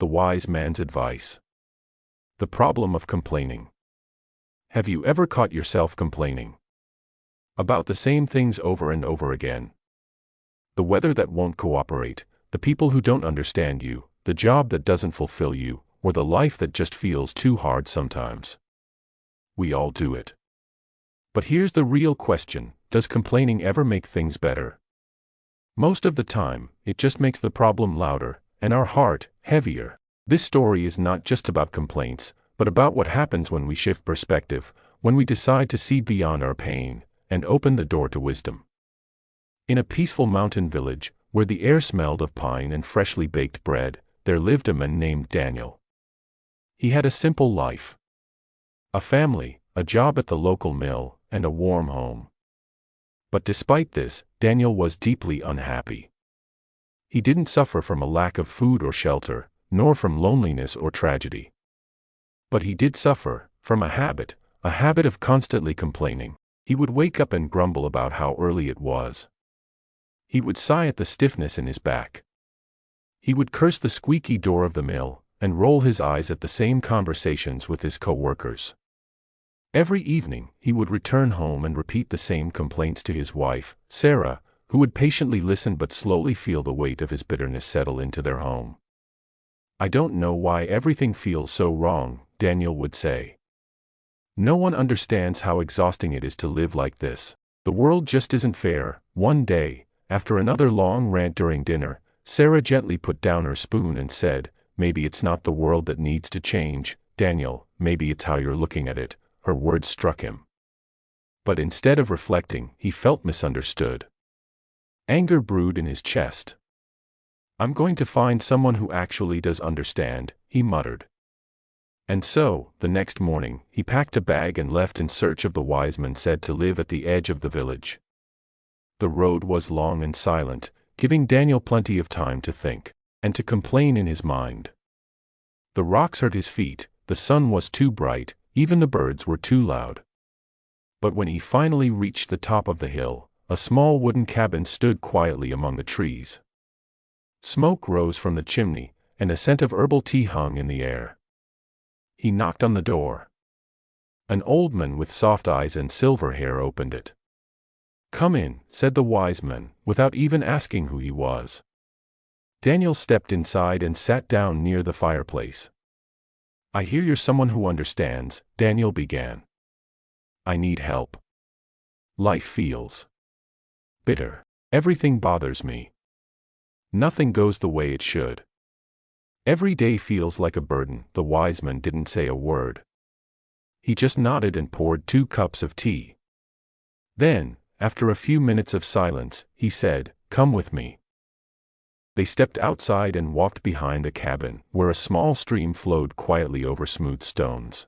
The wise man's advice. The problem of complaining. Have you ever caught yourself complaining about the same things over and over again? The weather that won't cooperate, the people who don't understand you, the job that doesn't fulfill you, or the life that just feels too hard sometimes. We all do it. But here's the real question: does complaining ever make things better? Most of the time, it just makes the problem louder, and our heart heavier. This story is not just about complaints, but about what happens when we shift perspective, when we decide to see beyond our pain, and open the door to wisdom. In a peaceful mountain village, where the air smelled of pine and freshly baked bread, there lived a man named Daniel. He had a simple life. A family, a job at the local mill, and a warm home. But despite this, Daniel was deeply unhappy. He didn't suffer from a lack of food or shelter, nor from loneliness or tragedy. But he did suffer from a habit of constantly complaining. He would wake up and grumble about how early it was. He would sigh at the stiffness in his back. He would curse the squeaky door of the mill, and roll his eyes at the same conversations with his co-workers. Every evening, he would return home and repeat the same complaints to his wife, Sarah, who would patiently listen but slowly feel the weight of his bitterness settle into their home. "I don't know why everything feels so wrong," Daniel would say. "No one understands how exhausting it is to live like this. The world just isn't fair." One day, after another long rant during dinner, Sarah gently put down her spoon and said, "Maybe it's not the world that needs to change, Daniel, maybe it's how you're looking at it." Her words struck him. But instead of reflecting, he felt misunderstood. Anger brewed in his chest. "I'm going to find someone who actually does understand," he muttered. And so, the next morning, he packed a bag and left in search of the wise man said to live at the edge of the village. The road was long and silent, giving Daniel plenty of time to think, and to complain in his mind. The rocks hurt his feet, the sun was too bright, even the birds were too loud. But when he finally reached the top of the hill, a small wooden cabin stood quietly among the trees. Smoke rose from the chimney, and a scent of herbal tea hung in the air. He knocked on the door. An old man with soft eyes and silver hair opened it. "Come in," said the wise man, without even asking who he was. Daniel stepped inside and sat down near the fireplace. "I hear you're someone who understands," Daniel began. "I need help. Life feels bitter. Everything bothers me. Nothing goes the way it should. Every day feels like a burden." The wise man didn't say a word. He just nodded and poured 2 cups of tea. Then, after a few minutes of silence, he said, "Come with me." They stepped outside and walked behind the cabin, where a small stream flowed quietly over smooth stones.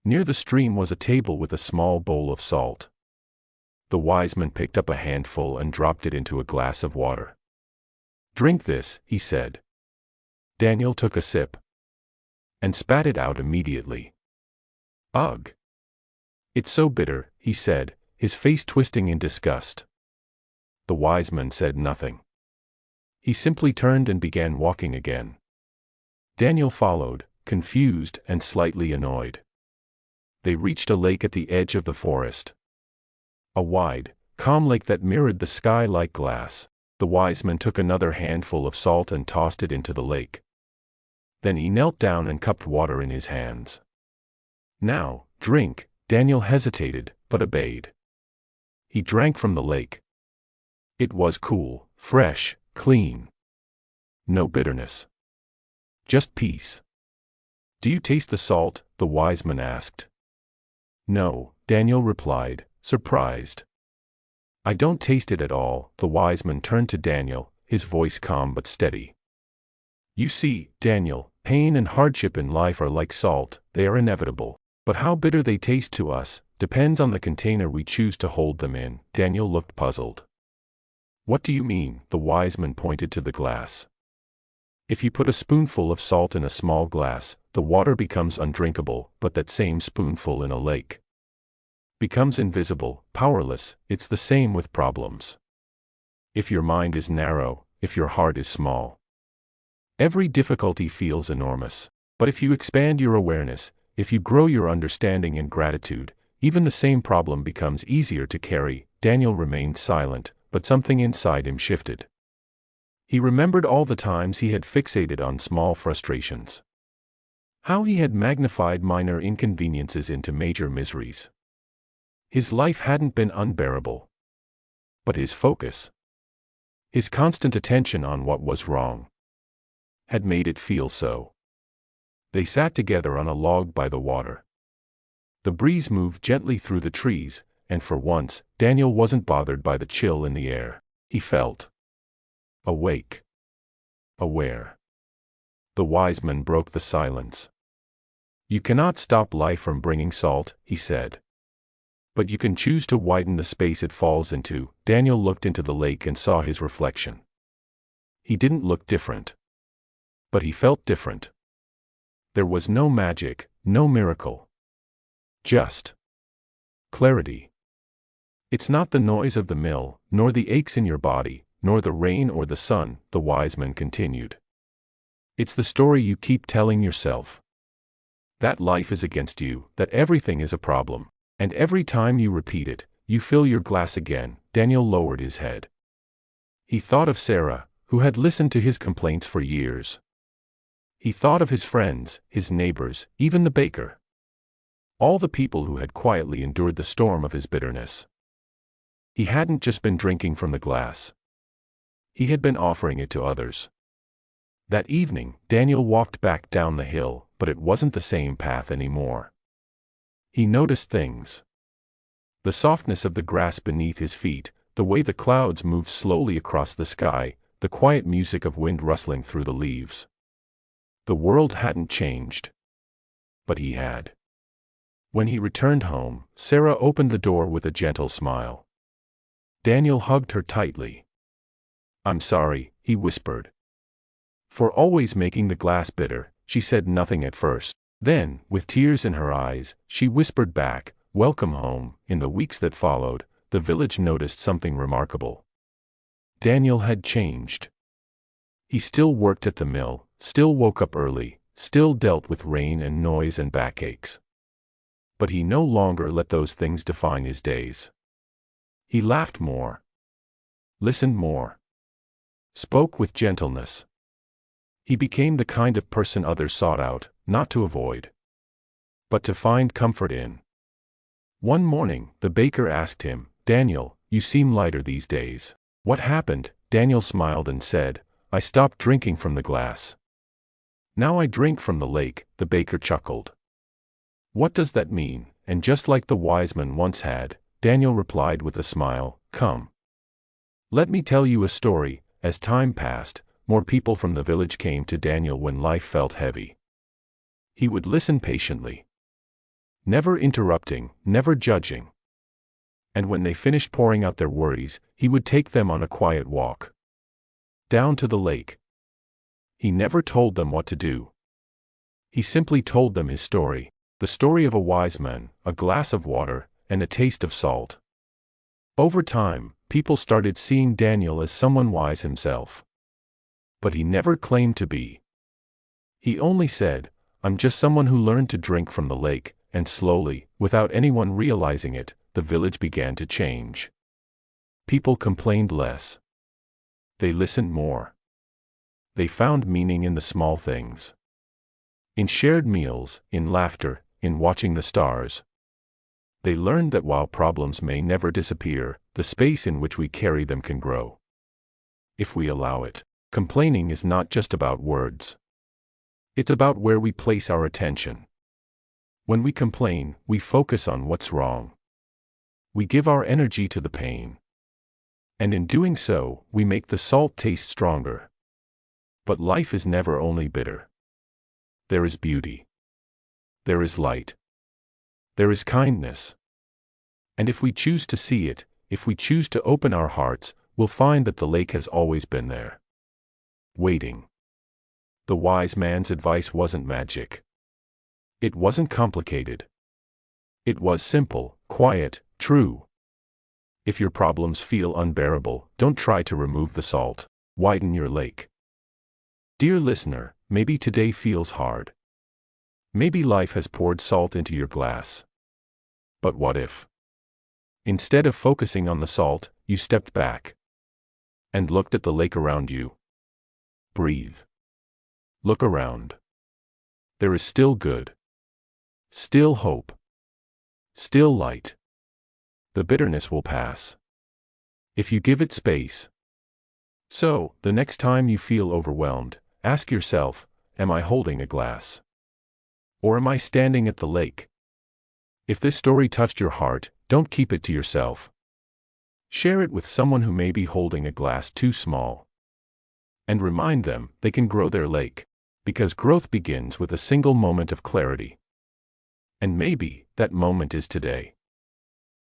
Near the stream was a table with a small bowl of salt. The wise man picked up a handful and dropped it into a glass of water. "Drink this," he said. Daniel took a sip and spat it out immediately. "Ugh! It's so bitter," he said, his face twisting in disgust. The wise man said nothing. He simply turned and began walking again. Daniel followed, confused and slightly annoyed. They reached a lake at the edge of the forest. A wide, calm lake that mirrored the sky like glass. The wise man took another handful of salt and tossed it into the lake. Then he knelt down and cupped water in his hands. "Now, drink." Daniel hesitated, but obeyed. He drank from the lake. It was cool, fresh, clean. No bitterness. Just peace. "Do you taste the salt?" the wise man asked. "No," Daniel replied, surprised. "I don't taste it at all." The wise man turned to Daniel, his voice calm but steady. "You see, Daniel, pain and hardship in life are like salt, they are inevitable. But how bitter they taste to us depends on the container we choose to hold them in." Daniel looked puzzled. "What do you mean?" The wise man pointed to the glass. "If you put a spoonful of salt in a small glass, the water becomes undrinkable, but that same spoonful in a lake becomes invisible, powerless. It's the same with problems. If your mind is narrow, if your heart is small, Every difficulty feels enormous. But if you expand your awareness, if you grow your understanding and gratitude, even the same problem becomes easier to carry. Daniel remained silent, but something inside him shifted. He remembered all the times he had fixated on small frustrations. How he had magnified minor inconveniences into major miseries. His life hadn't been unbearable. But his focus, his constant attention on what was wrong, had made it feel so. They sat together on a log by the water. The breeze moved gently through the trees, and for once, Daniel wasn't bothered by the chill in the air. He felt awake, aware. The wise man broke the silence. "You cannot stop life from bringing salt," he said. "But you can choose to widen the space it falls into." Daniel looked into the lake and saw his reflection. He didn't look different. But he felt different. There was no magic, no miracle. Just clarity. "It's not the noise of the mill, nor the aches in your body, nor the rain or the sun," the wise man continued. "It's the story you keep telling yourself. That life is against you, that everything is a problem. And every time you repeat it, you fill your glass again." Daniel lowered his head. He thought of Sarah, who had listened to his complaints for years. He thought of his friends, his neighbors, even the baker. All the people who had quietly endured the storm of his bitterness. He hadn't just been drinking from the glass. He had been offering it to others. That evening, Daniel walked back down the hill, but it wasn't the same path anymore. He noticed things. The softness of the grass beneath his feet, the way the clouds moved slowly across the sky, the quiet music of wind rustling through the leaves. The world hadn't changed. But he had. When he returned home, Sarah opened the door with a gentle smile. Daniel hugged her tightly. "I'm sorry," he whispered. "For always making the glass bitter." She said nothing at first. Then, with tears in her eyes, she whispered back, "Welcome home." In the weeks that followed, the village noticed something remarkable. Daniel had changed. He still worked at the mill, still woke up early, still dealt with rain and noise and backaches. But he no longer let those things define his days. He laughed more, listened more, spoke with gentleness. He became the kind of person others sought out, not to avoid, but to find comfort in. One morning, the baker asked him, "Daniel, you seem lighter these days. What happened?" Daniel smiled and said, "I stopped drinking from the glass. Now I drink from the lake." The baker chuckled. "What does that mean?" And just like the wise man once had, Daniel replied with a smile, "Come. Let me tell you a story." As time passed, more people from the village came to Daniel when life felt heavy. He would listen patiently, never interrupting, never judging. And when they finished pouring out their worries, he would take them on a quiet walk down to the lake. He never told them what to do. He simply told them his story, the story of a wise man, a glass of water, and a taste of salt. Over time, people started seeing Daniel as someone wise himself. But he never claimed to be. He only said, "I'm just someone who learned to drink from the lake," and slowly, without anyone realizing it, the village began to change. People complained less. They listened more. They found meaning in the small things. In shared meals, in laughter, in watching the stars. They learned that while problems may never disappear, the space in which we carry them can grow. If we allow it. Complaining is not just about words. It's about where we place our attention. When we complain, we focus on what's wrong. We give our energy to the pain. And in doing so, we make the salt taste stronger. But life is never only bitter. There is beauty. There is light. There is kindness. And if we choose to see it, if we choose to open our hearts, we'll find that the lake has always been there. Waiting. The wise man's advice wasn't magic. It wasn't complicated. It was simple, quiet, true. If your problems feel unbearable, don't try to remove the salt. Widen your lake. Dear listener, maybe today feels hard. Maybe life has poured salt into your glass. But what if, instead of focusing on the salt, you stepped back and looked at the lake around you? Breathe. Look around. There is still good. Still hope. Still light. The bitterness will pass if you give it space. So, the next time you feel overwhelmed, ask yourself, am I holding a glass? Or am I standing at the lake? If this story touched your heart, don't keep it to yourself. Share it with someone who may be holding a glass too small. And remind them they can grow their lake, because growth begins with a single moment of clarity. And maybe that moment is today.